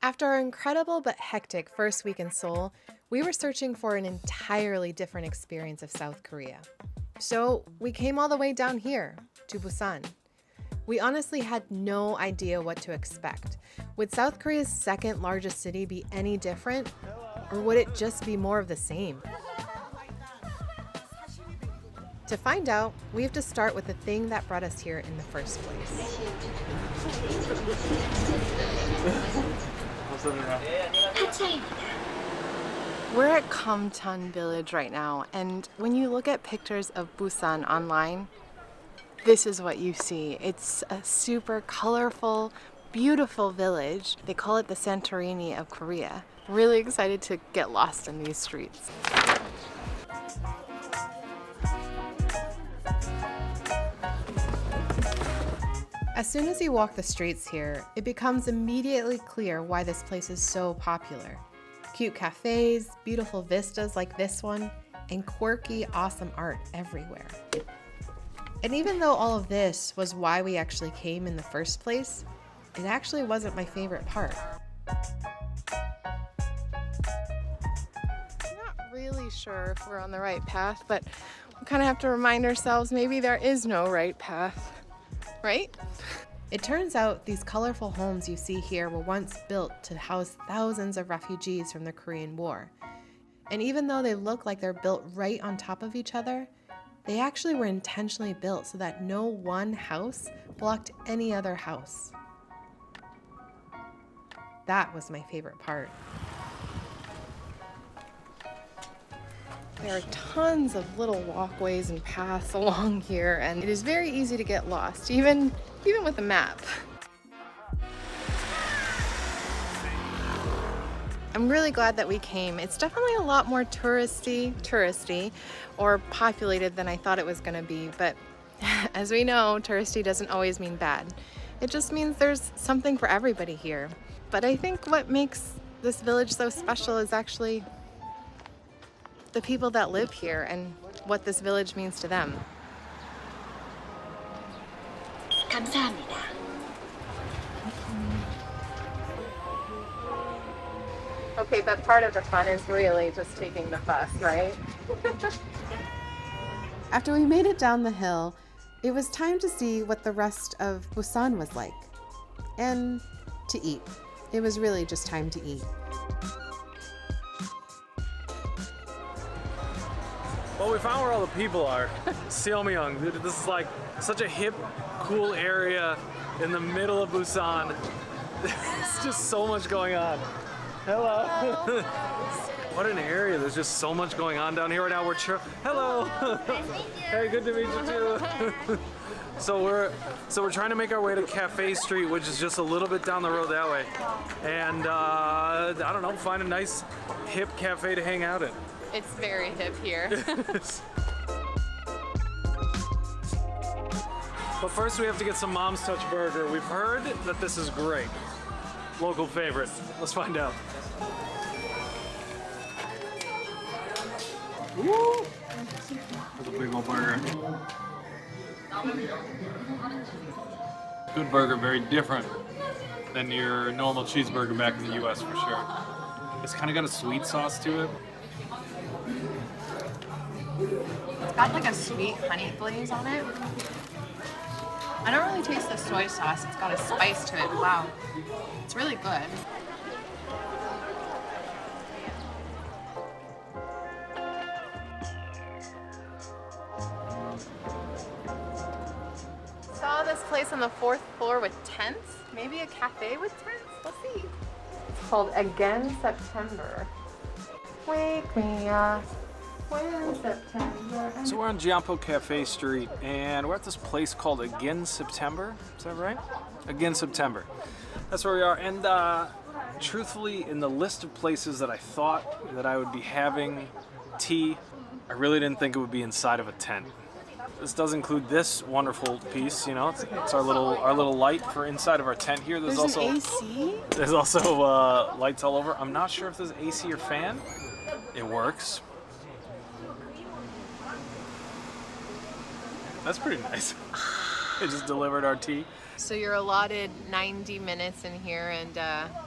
After our incredible but hectic first week in Seoul, we were searching for an entirely different experience of South Korea. So we came all the way down here, to Busan. We honestly had no idea what to expect. Would South Korea's second largest city be any different? Or would it just be more of the same? To find out, we have to start with the thing that brought us here in the first place. We're at Kamtan Village right now, and when you look at pictures of Busan online, this is what you see. It's a super colorful, beautiful village. They call it the Santorini of Korea. Really excited to get lost in these streets. As soon as you walk the streets here, it becomes immediately clear why this place is so popular. Cute cafes, beautiful vistas like this one, and quirky, awesome art everywhere. And even though all of this was why we actually came in the first place, it actually wasn't my favorite part. I'm not really sure if we're on the right path, but we kind of have to remind ourselves maybe there is no right path. Right? It turns out these colorful homes you see here were once built to house thousands of refugees from the Korean War. And even though they look like they're built right on top of each other, they actually were intentionally built so that no one house blocked any other house. That was my favorite part. There are tons of little walkways and paths along here, and it is very easy to get lost, even with a map. I'm really glad that we came. It's definitely a lot more touristy or populated than I thought it was going to be, but as we know, touristy doesn't always mean bad. It just means there's something for everybody here. But I think what makes this village so special is actually the people that live here and what this village means to them. 감사합니다. Okay, but part of the fun is really just taking the bus, right? After we made it down the hill, it was time to see what the rest of Busan was like. And to eat. It was really just time to eat. Well, we found where all the people are. Seomyeong. Dude, this is like such a hip, cool area in the middle of Busan. There's just so much going on. Hello. What an area. There's just so much going on down here right now. Hello. Hey, good to meet you too. So we're trying to make our way to Cafe Street, which is just a little bit down the road that way. And I don't know, find a nice hip cafe to hang out in. It's very hip here. But first we have to get some Mom's Touch Burger. We've heard that this is great. Local favorite. Let's find out. Woo! That's a big old burger. Good burger, very different than your normal cheeseburger back in the US for sure. It's kind of got a sweet sauce to it. It's got like a sweet honey glaze on it. I don't really taste the soy sauce. It's got a spice to it. Wow. It's really good. Saw this place on the 4th floor with tents. Maybe a cafe with tents? Let's see. It's called Again September. Wake me up. When September. So we're on Jeonpo Cafe Street, and we're at this place called Again September. Is that right? Again September. That's where we are. And truthfully, in the list of places that I thought that I would be having tea, I really didn't think it would be inside of a tent. This does include this wonderful piece, you know. It's our little light for inside of our tent here. There's also an AC? There's also lights all over. I'm not sure if there's AC or fan. It works. That's pretty nice. They just delivered our tea. So you're allotted 90 minutes in here, and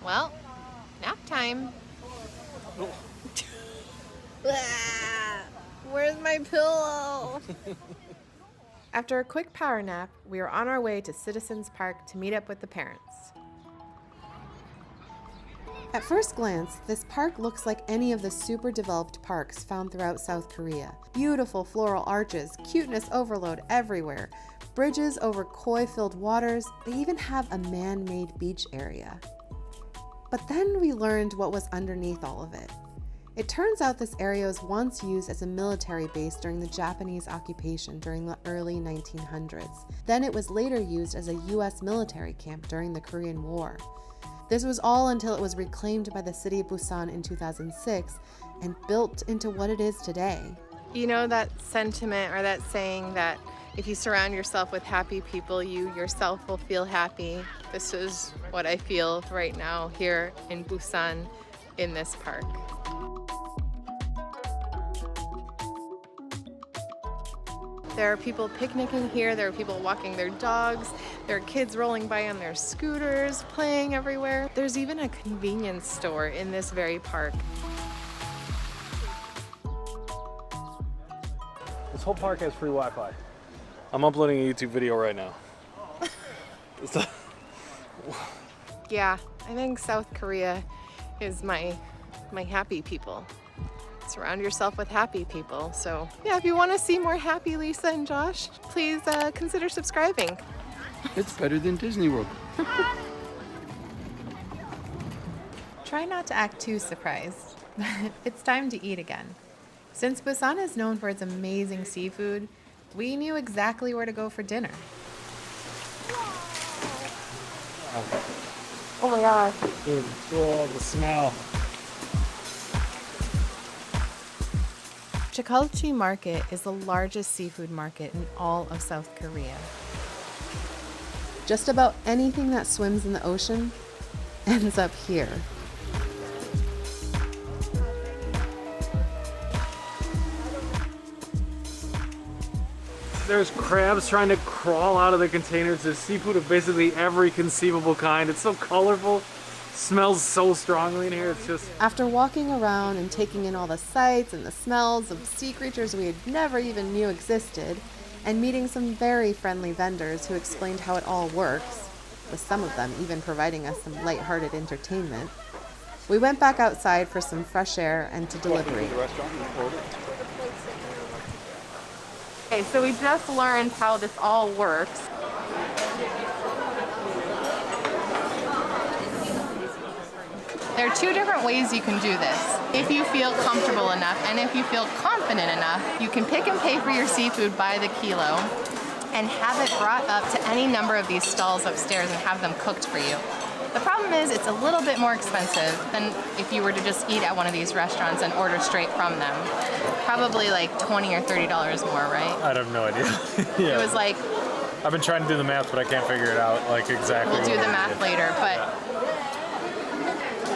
well, nap time. Where's my pillow? After a quick power nap, we were on our way to Citizens Park to meet up with the parents. At first glance, this park looks like any of the super developed parks found throughout South Korea. Beautiful floral arches, cuteness overload everywhere, bridges over koi-filled waters, they even have a man-made beach area. But then we learned what was underneath all of it. It turns out this area was once used as a military base during the Japanese occupation during the early 1900s. Then it was later used as a US military camp during the Korean War. This was all until it was reclaimed by the city of Busan in 2006 and built into what it is today. You know that sentiment or that saying that if you surround yourself with happy people, you yourself will feel happy. This is what I feel right now here in Busan in this park. There are people picnicking here, there are people walking their dogs, there are kids rolling by on their scooters, playing everywhere. There's even a convenience store in this very park. This whole park has free Wi-Fi. I'm uploading a YouTube video right now. Yeah, I think South Korea is my happy people. Surround yourself with happy people. So yeah, if you want to see more happy Lisa and Josh, please consider subscribing. It's better than Disney World. Try not to act too surprised. It's time to eat again. Since Busan is known for its amazing seafood, we knew exactly where to go for dinner. Oh my gosh. Dude, oh, the smell. Jagalchi Market is the largest seafood market in all of South Korea. Just about anything that swims in the ocean ends up here. There's crabs trying to crawl out of the containers. There's seafood of basically every conceivable kind. It's so colorful. Smells so strongly in here. It's just... After walking around and taking in all the sights and the smells of sea creatures we had never even knew existed, and meeting some very friendly vendors who explained how it all works, with some of them even providing us some lighthearted entertainment, we went back outside for some fresh air and to deliberate. Okay, so we just learned how this all works. There are two different ways you can do this. If you feel comfortable enough and if you feel confident enough, you can pick and pay for your seafood by the kilo and have it brought up to any number of these stalls upstairs and have them cooked for you. The problem is it's a little bit more expensive than if you were to just eat at one of these restaurants and order straight from them. Probably like $20 or $30 more, right? I have no idea. Yeah. It was like... I've been trying to do the math, but I can't figure it out like exactly. We'll do the math later, but...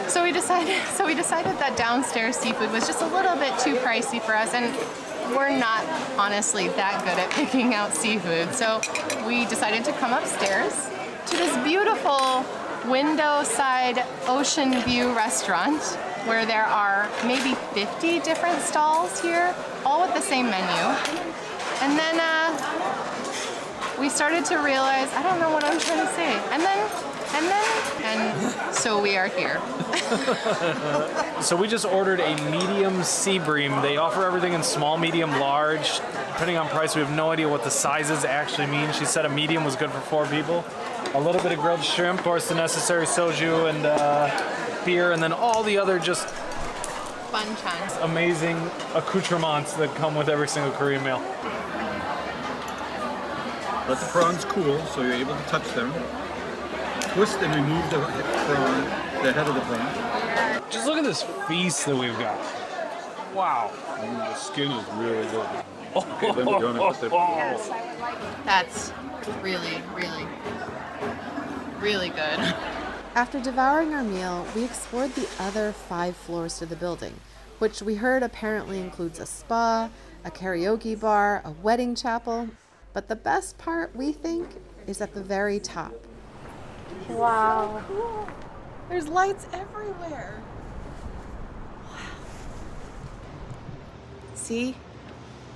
So we decided that downstairs seafood was just a little bit too pricey for us, and we're not honestly that good at picking out seafood. So we decided to come upstairs to this beautiful window side ocean view restaurant where there are maybe 50 different stalls here, all with the same menu. And then we started to realize, I don't know what I'm trying to say. And so we are here. So we just ordered a medium sea bream. They offer everything in small, medium, large. Depending on price, we have no idea what the sizes actually mean. She said a medium was good for 4 people. A little bit of grilled shrimp, of course, the necessary soju and beer, and then all the other just Banchan. amazing accoutrements that come with every single Korean meal. Let the prawns cool so you're able to touch them. Twist and remove the prawn, the head of the prawn. Just look at this feast that we've got. Wow. The skin is really good. Okay, then we're gonna put the... That's really, really, really good. After devouring our meal, we explored the other 5 floors to the building, which we heard apparently includes a spa, a karaoke bar, a wedding chapel. But the best part, we think, is at the very top. Wow. There's lights everywhere. See?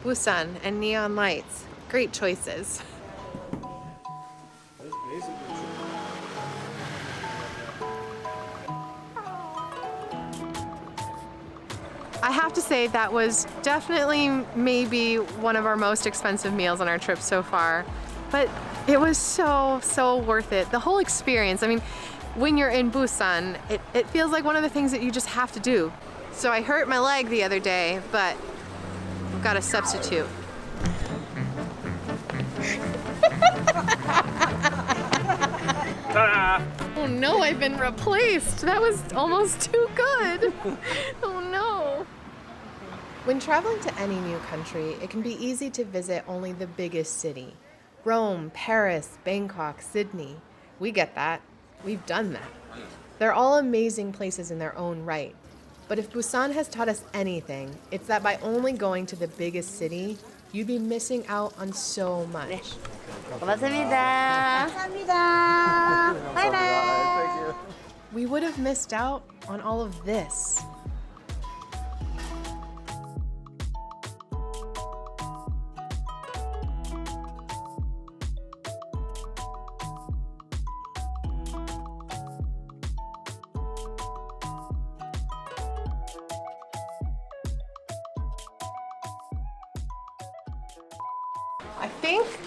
Busan and neon lights. Great choices. I have to say that was definitely maybe one of our most expensive meals on our trip so far, but it was so worth it. The whole experience, I mean, when you're in Busan, it feels like one of the things that you just have to do. So I hurt my leg the other day, but I've got a substitute. Ta-da! Oh no, I've been replaced. That was almost too good. Oh no. When traveling to any new country, it can be easy to visit only the biggest city. Rome, Paris, Bangkok, Sydney. We get that. We've done that. They're all amazing places in their own right. But if Busan has taught us anything, it's that by only going to the biggest city, you'd be missing out on so much. 고맙습니다. 감사합니다. 바이바이. We would have missed out on all of this.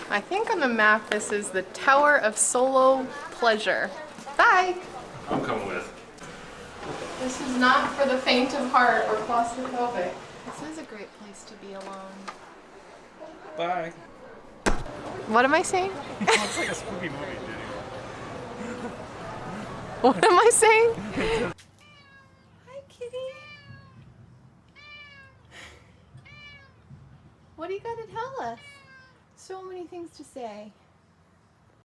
I think on the map this is the Tower of Solo Pleasure. Bye! I'm coming with. This is not for the faint of heart or claustrophobic. This is a great place to be alone. Bye. What am I saying? Looks like a spooky movie, What am I saying? Hi, kitty. What do you got to tell us? So many things to say.